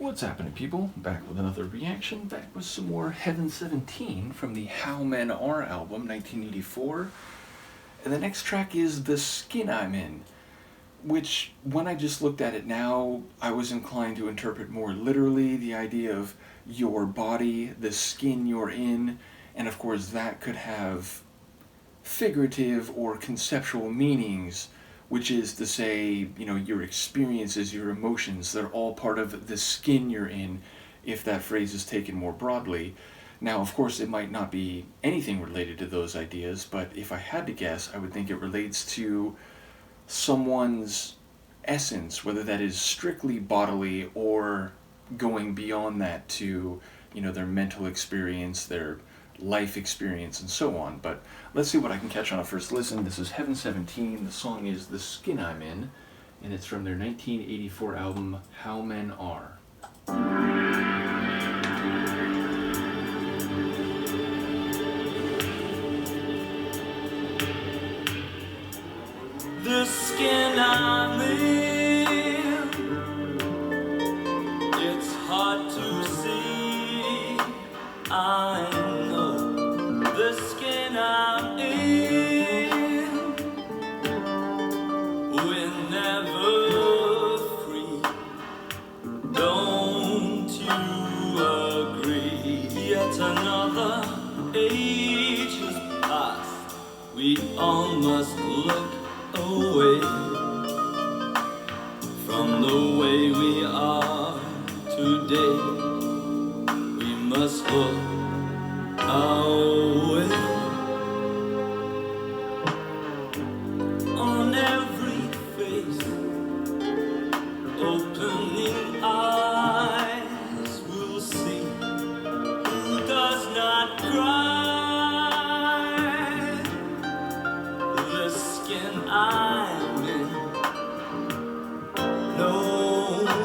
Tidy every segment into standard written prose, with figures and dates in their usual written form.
What's happening, people? Back with another reaction, back with some more Heaven 17 from the How Men Are album, 1984. And the next track is The Skin I'm In, which, when I just looked at it now, I was inclined to interpret more literally the idea of your body, the skin you're in, and of course that could have figurative or conceptual meanings, which is to say, your experiences, your emotions, they're all part of the skin you're in, if that phrase is taken more broadly. Now, of course, it might not be anything related to those ideas, but if I had to guess, I would think it relates to someone's essence, whether that is strictly bodily or going beyond that to, their mental experience, their life experience, and so on. But let's see what I can catch on a first listen. This is Heaven 17. The song is The Skin I'm In, and it's from their 1984 album, How Men Are. The skin I'm in, it's hard to see. I know the skin I'm in, we're never free. Don't you agree? Yet another age has passed. We all must look away from the way we are today. We must look away. On every face, opening eyes will see who does not cry. The skin I'm in, no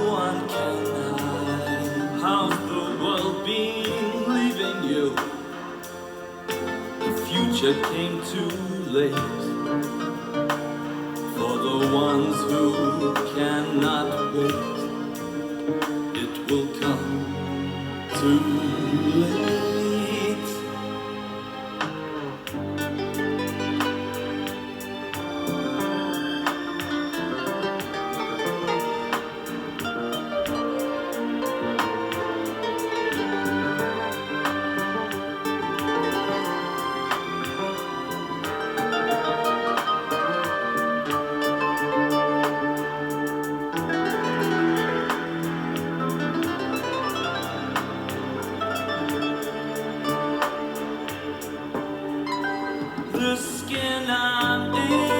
one can hide. How's the world been leaving you? The future came too late for the ones who cannot wait. It will come too late. The skin I'm in,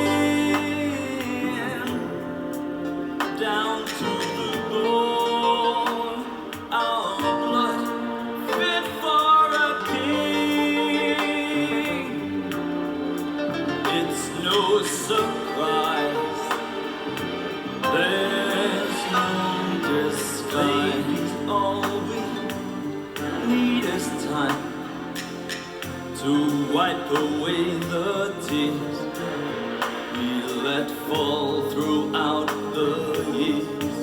down to the bone, our blood fit for a king. It's no surprise, there's no disguise. All we need is time to wipe away the tears we let fall throughout the years.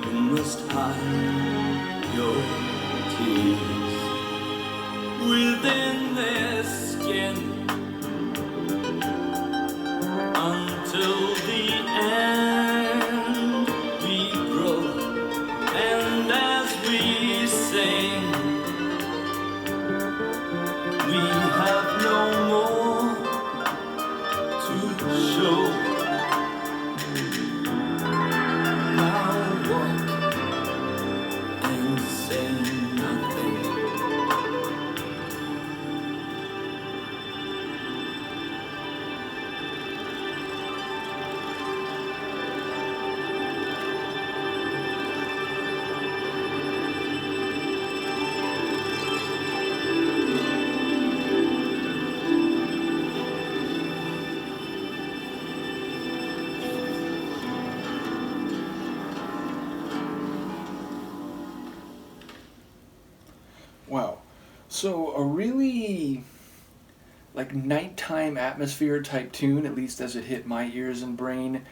You must hide your tears within this skin until the end we grow. And as we sing, we have no more to show. Now walk and say nothing. Wow. So a really nighttime atmosphere type tune, at least as it hit my ears and brain.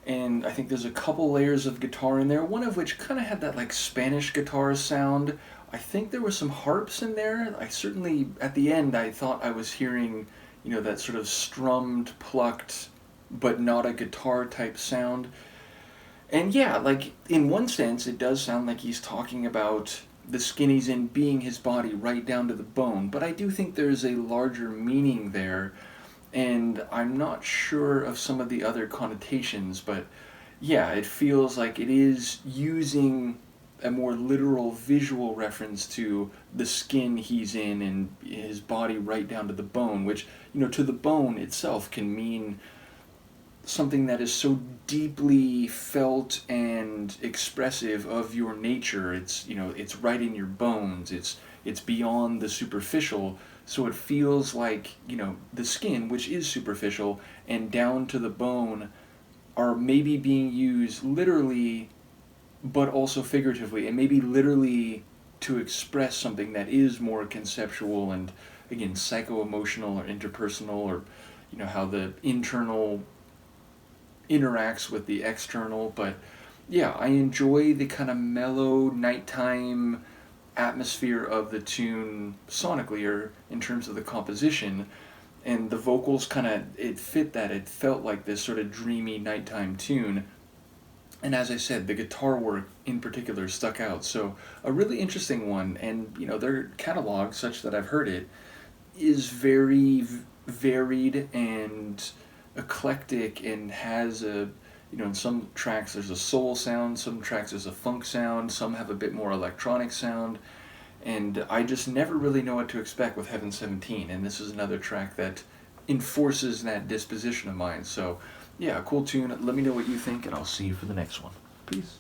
and I think there's a couple layers of guitar in there, one of which kind of had that like Spanish guitar sound. I think there were some harps in there. I certainly, at the end, I thought I was hearing, that sort of strummed, plucked, but not a guitar type sound. And yeah, like in one sense, it does sound like he's talking about the skin he's in being his body right down to the bone, but I do think there's a larger meaning there, and I'm not sure of some of the other connotations, but yeah, it feels like it is using a more literal visual reference to the skin he's in and his body right down to the bone, which, to the bone itself can mean something that is so deeply felt and expressive of your nature. It's right in your bones. It's beyond the superficial. So it feels like, the skin, which is superficial, and down to the bone are maybe being used literally, but also figuratively, and maybe literally to express something that is more conceptual and, again, psycho-emotional or interpersonal, or how the internal interacts with the external. But yeah, I enjoy the kind of mellow nighttime atmosphere of the tune sonically, or in terms of the composition, and the vocals kind of, it fit that. It felt like this sort of dreamy nighttime tune, and as I said, the guitar work in particular stuck out. So a really interesting one, and their catalog, such that I've heard it, is very varied and eclectic, and has in some tracks there's a soul sound, some tracks there's a funk sound, some have a bit more electronic sound, and I just never really know what to expect with Heaven 17, and this is another track that enforces that disposition of mine. So yeah, cool tune. Let me know what you think, and I'll see you for the next one. Peace.